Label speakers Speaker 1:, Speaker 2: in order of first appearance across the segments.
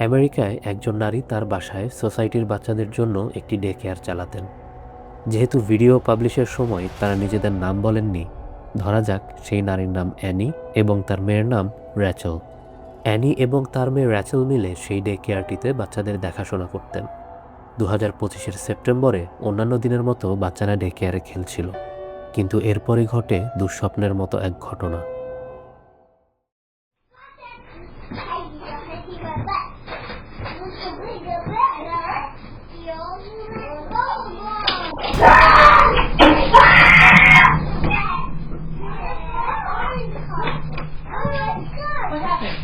Speaker 1: আমেরিকায় একজন নারী তার বাসায় সোসাইটির বাচ্চাদের জন্য একটি ডে কেয়ার চালাতেন। যেহেতু ভিডিও পাবলিশের সময় তারা নিজেদের নাম বলেননি, ধরা যাক সেই নারীর নাম অ্যানি এবং তার মেয়ের নাম র্যাচেল। অ্যানি এবং তার মেয়ে র্যাচেল মিলে সেই ডে কেয়ারটিতে বাচ্চাদের দেখাশোনা করতেন। 2025-এর সেপ্টেম্বরে অন্যান্য দিনের মতো বাচ্চারা ডে কেয়ারে খেলছিল, কিন্তু এরপরই ঘটে দুঃস্বপ্নের মতো এক ঘটনা।
Speaker 2: What happened?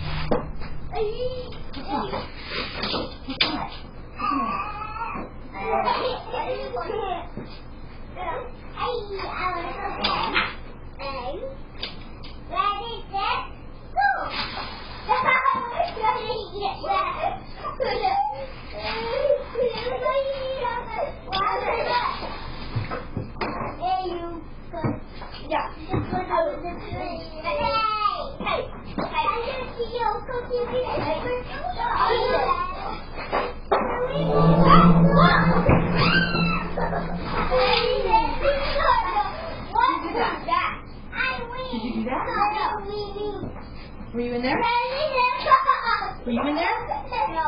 Speaker 2: Did you do that? Were you in there? Were you in there?
Speaker 3: No.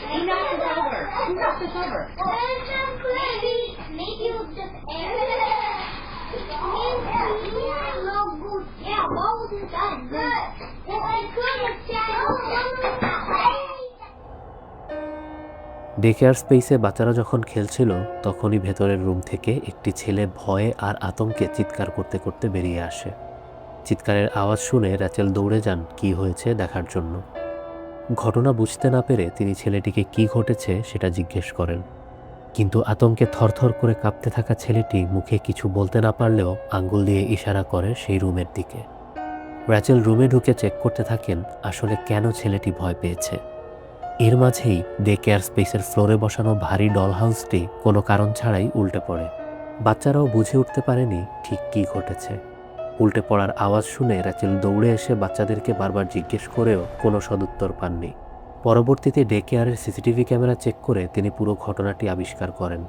Speaker 2: Who knocked this over? Who knocked this over?
Speaker 3: Maybe it was just air. Yeah, what was it done? Good. I
Speaker 1: day care স্পেসে বাচ্চারা যখন খেলছিল, তখনই ভেতরের room থেকে একটি ছেলে ভয়ে আর আতঙ্কে চিৎকার করতে করতে বেরিয়ে আসে। চিৎকারের আওয়াজ শুনে র্যাচেল দৌড়ে যান কি হয়েছে দেখার জন্য। ঘটনা বুঝতে না পেরে তিনি ছেলেটিকে কি ঘটেছে সেটা জিজ্ঞেস করেন, কিন্তু আতঙ্কে থরথর করে কাঁপতে থাকা ছেলেটি মুখে কিছু বলতে না পারলেও আঙ্গুল দিয়ে ইশারা করে সেই রুমের দিকে। র্যাচেল রুমে ঢুকে চেক করতে থাকেন আসলে কেন ছেলেটি ভয় পেয়েছে। এর মাঝেই ডে কেয়ার স্পেসের ফ্লোরে বসানো ভারী ডল হাউসটি কোনো কারণ ছাড়াই উল্টে পড়ে। বাচ্চারাও বুঝে উঠতে পারেনি ঠিক কী ঘটেছে। উল্টে পড়ার আওয়াজ শুনে র্যাচেল দৌড়ে এসে বাচ্চাদেরকে বারবার জিজ্ঞেস করেও কোনো সদুত্তর পাননি। পরবর্তীতে ডে কেয়ারের সিসিটিভি ক্যামেরা চেক করে তিনি পুরো ঘটনাটি আবিষ্কার করেন।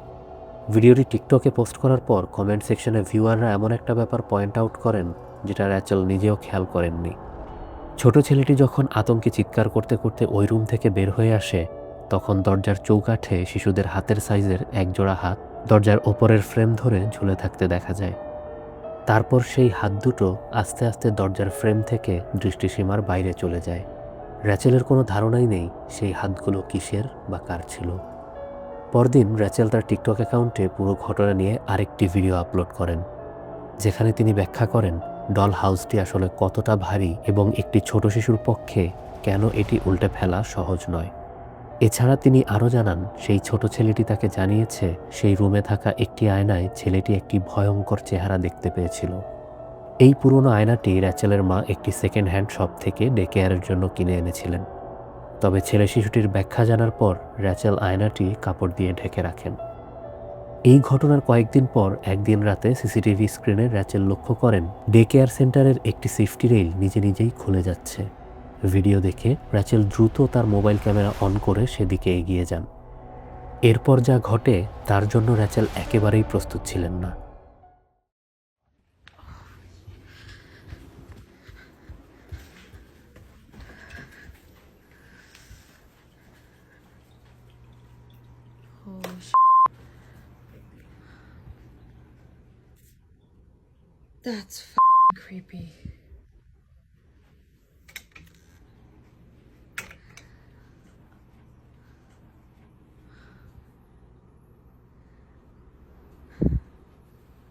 Speaker 1: ভিডিওটি টিকটকে পোস্ট করার পর কমেন্ট সেকশনে ভিউয়াররা এমন একটা ব্যাপার পয়েন্ট আউট করেন যেটা র্যাচেল নিজেও খেয়াল করেননি। ছোট ছেলেটি যখন আতঙ্কে চিৎকার করতে করতে ওই রুম থেকে বের হয়ে আসে, তখন দরজার চৌকাঠে শিশুদের হাতের সাইজের একজোড়া হাত দরজার ওপরের ফ্রেম ধরে ঝুলে থাকতে দেখা যায়। তারপর সেই হাত দুটো আস্তে আস্তে দরজার ফ্রেম থেকে দৃষ্টিসীমার বাইরে চলে যায়। র্যাচেলের কোনো ধারণাই নেই সেই হাতগুলো কিসের বা কার ছিল। পরদিন র্যাচেল তার টিকটক অ্যাকাউন্টে পুরো ঘটনা নিয়ে আরেকটি ভিডিও আপলোড করেন, যেখানে তিনি ব্যাখ্যা করেন ডল হাউসটি আসলে কতটা ভারী এবং একটি ছোট শিশুর পক্ষে কেন এটি উল্টে ফেলা সহজ নয়। এছাড়া তিনি আরও জানান সেই ছোট ছেলেটি তাকে জানিয়েছে সেই রুমে থাকা একটি আয়নায় ছেলেটি একটি ভয়ঙ্কর চেহারা দেখতে পেয়েছিল। এই পুরনো আয়নাটি র্যাচেলের মা একটি সেকেন্ড হ্যান্ড শপ থেকে ডে কেয়ারের জন্য কিনে এনেছিলেন। তবে ছেলে শিশুটির ব্যাখ্যা জানার পর র্যাচেল আয়নাটি কাপড় দিয়ে ঢেকে রাখেন। এই ঘটনার কয়েকদিন পর একদিন রাতে সিসিটিভি স্ক্রিনে র্যাচেল লক্ষ্য করেন ডে কেয়ার সেন্টারের একটি সেফটি রেইল নিজে নিজেই খুলে যাচ্ছে। ভিডিও দেখে র্যাচেল দ্রুত তার মোবাইল ক্যামেরা অন করে সেদিকে এগিয়ে যান। এরপর যা ঘটে তার জন্য র্যাচেল একেবারেই প্রস্তুত ছিলেন না।
Speaker 2: Holy That's creepy.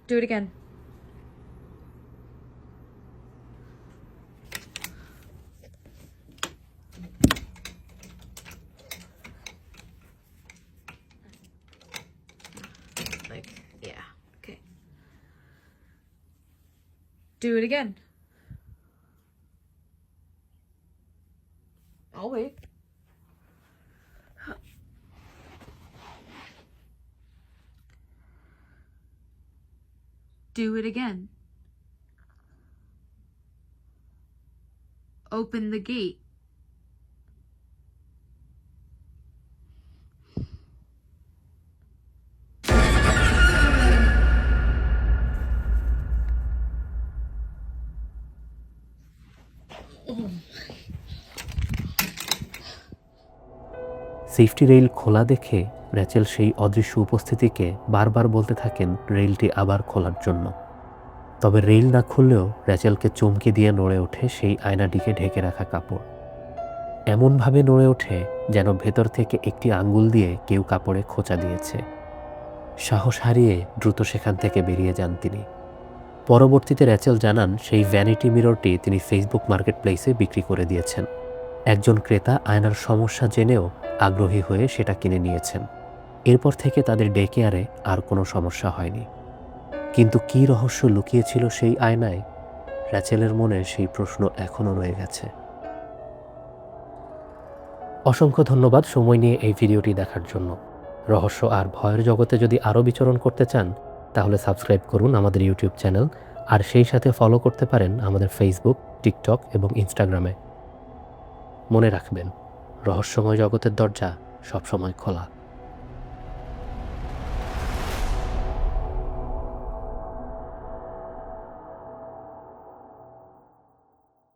Speaker 2: Do it again. Like, yeah, okay. Do it again. I'll wait. Do it again. open the gate.
Speaker 1: Safety rail খোলা দেখে র্যাচেল সেই অদৃশ্য উপস্থিতিকে বারবার বলতে থাকেন রেইলটি আবার খোলার জন্য। তবে রেইল না খুললেও র্যাচেলকে চমকে দিয়ে নড়ে ওঠে সেই আয়নাটিকে ঢেকে রাখা কাপড়। এমনভাবে নড়ে ওঠে যেন ভেতর থেকে একটি আঙ্গুল দিয়ে কেউ কাপড়ে খোঁচা দিয়েছে। সাহস হারিয়ে দ্রুত সেখান থেকে বেরিয়ে যান তিনি। পরবর্তীতে র্যাচেল জানান সেই ভ্যানিটি মিররটি তিনি ফেসবুক মার্কেট প্লেসে বিক্রি করে দিয়েছেন। একজন ক্রেতা আয়নার সমস্যা জেনেও আগ্রহী হয়ে সেটা কিনে নিয়েছেন। এরপর থেকে তাদের ডে কেয়ারে আর কোনো সমস্যা হয়নি। কিন্তু কী রহস্য লুকিয়েছিল সেই আয়নায়? র্যাচেলের মনে সেই প্রশ্ন এখনও রয়ে গেছে। অসংখ্য ধন্যবাদ সময় নিয়ে এই ভিডিওটি দেখার জন্য। রহস্য আর ভয়ের জগতে যদি আরও বিচরণ করতে চান তাহলে সাবস্ক্রাইব করুন আমাদের ইউটিউব চ্যানেল, আর সেই সাথে ফলো করতে পারেন আমাদের ফেসবুক, টিকটক এবং ইনস্টাগ্রামে। মনে রাখবেন, রহস্যময় জগতের দরজা সবসময় খোলা।